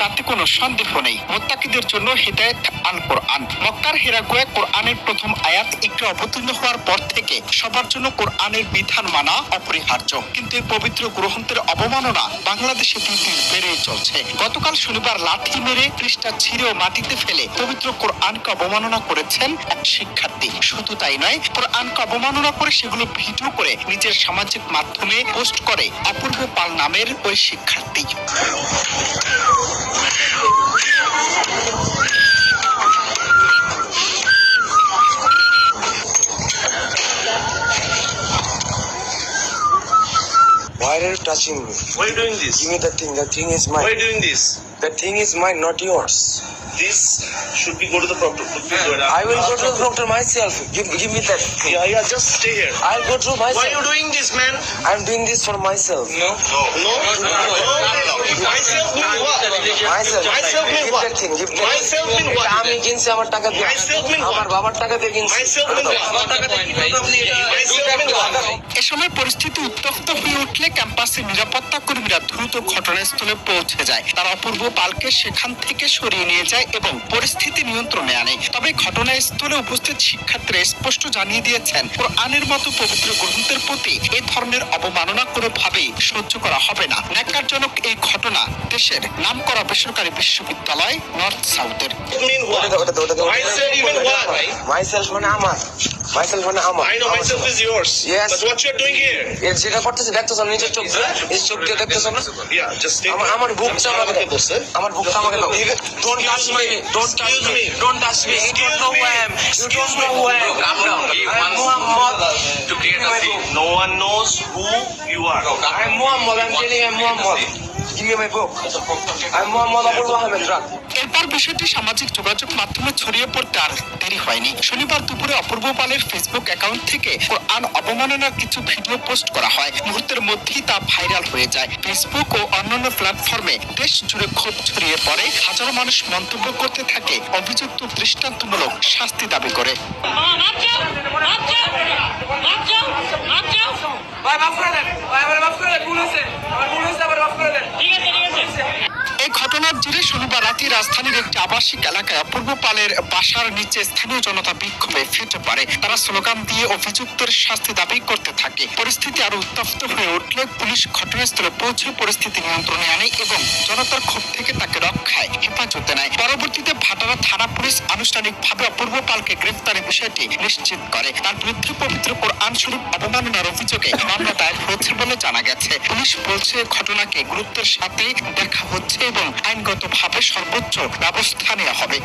যাতে কোনো সন্দেহ নেই। মুত্তাকিদের জন্য হিদায়াত আল কোরআন। মক্কার হিরাগুয়ে কোরআনের প্রথম আয়াত একটু অবতীর্ণ হওয়ার পর থেকে সবার জন্য কোরআনের বিধান মানা অপরিহার্য। কিন্তু এই পবিত্র গ্রন্থের অবমাননা বাংলাদেশে দিন দিন বেড়েই চলছে। গতকাল শনিবার লাঠি মেরে পৃষ্ঠা ছিঁড়ে ও মাটিতে ফেলে পবিত্র কোরআনকে অবমাননা করেছেন এক শিক্ষার্থী। শুধু তাই নয়, কোরআনকে অবমাননা করে সেগুলো ভিডিও করে নিজের সামাজিক মাধ্যমে পোস্ট করে অপূর্ব পাল নামের ওই শিক্ষার্থী। Why are you touching me? Why are you doing this? Give me the thing. The thing is mine. Why are you doing this? The thing is mine, not yours. This should be go to the proctor. Please go I will go to the doctor myself. Give me that thing. Yeah, just stay here. I'll go through myself. Why are you doing this, man? I'm doing this for myself. No. Myself mean what? Myself. Myself mean Give what? that thing. Give that Myself mean what? আমি কিনছি আমার টাকা দিয়ে। Myself mean what? আমার বাবার টাকা দিয়ে কিনছি। Myself mean what? Myself mean what? এ সময় পরিস্থিতি উত্তপ্ত হয়ে উঠলে ক্যাম্পাসের নিরাপত্তা কর্মীরা দ্রুত ঘটনাস্থলে পৌঁছে যায়। তারা অপূর্ব পালকে সেখান থেকে সরিয়ে নিয়ে যায় এবং পরিস্থিতি নিয়ন্ত্রণে আনে। তবে ঘটনাস্থলে উপস্থিত শিক্ষার্থীরা স্পষ্ট জানিয়ে দিয়েছেন, কোরআনের মতো পবিত্র গ্রন্থের প্রতি এই ধরনের অবমাননা কোনোভাবেই সহ্য করা হবে না। ন্যাক্কারজনক এই ঘটনা দেশের নামকরা বেসরকারি বিশ্ববিদ্যালয় নর্থ সাউথের। Mean what? Myself mean what? Myself মানে আমার। Myself মানে আমার। I know myself is yours. Yes. But what you're doing here? এর যেটা করতেছে দেখতেছ না, নিজের চোখ দিয়ে, নিজের চোখ দিয়ে দেখতেছ না? Yeah, just stay. আমার বুকটা আমাকে দাও। আমার বুকটা আমাকে দাও। Don't touch me. Don't touch me. Don't touch me. You don't know who I am. You don't know who I am. Calm down. I'm Muhammad. To create a scene. No one knows who you are. I'm Muhammad. I'm telling you, I'm Muhammad. Give me my book. I'm Muhammad Abul Ahmed Rak. এরপর বিষয়টি সামাজিক যোগাযোগ মাধ্যমে ছড়িয়ে পড়তে আর দেরি হয়নি। শনিবার দুপুরে অপূর্ব পালের ফেসবুক অ্যাকাউন্ট থেকে কোরআন অবমাননার কিছু ভিডিও পোস্ট করা হয়। মুহূর্তের মধ্যেই তা ভাইরাল হয়ে যায়। ফেসবুক ও অন্যান্য প্ল্যাটফর্মে দেশ জুড়ে ক্ষোভ ছড়িয়ে পড়ে। হাজারো মানুষ মন্তব্য করতে থাকে অভিযুক্ত দৃষ্টান্তমূলক শাস্তি দাবি করে। এই ঘটনার জেরে শনিবার রাতে রাজধানীর একটি আবাসিক এলাকায় অপূর্ব পালের বাসার নিচে স্থানীয় জনতা বিক্ষোভে ফেটে পড়ে। তারা স্লোগান দিয়ে অভিযুক্তের শাস্তি দাবি করতে থাকে। পরিস্থিতি আরো উত্তপ্ত হয়ে উঠলে পুলিশ ঘটনাস্থলে পৌঁছে পরিস্থিতি নিয়ন্ত্রণে আনে এবং জনতার ক্ষোভ থেকে তাকে রক্ষায় হেফাজতে নেয়। পরবর্তীতে ভাটারা থানা পুলিশ আনুষ্ঠানিকভাবে অপূর্ব পালকে গ্রেফতারের বিষয়টি নিশ্চিত করে। তার বিরুদ্ধে পবিত্র কোরআন শরীফ অবমাননার অভিযোগে মামলা দায়ের হয়েছে বলে জানা গেছে। পুলিশ বলছে ঘটনাকে গুরুত্বের সাথে দেখা হচ্ছে এবং আইনগতভাবে সর্বোচ্চ ব্যবস্থা নেওয়া হবে।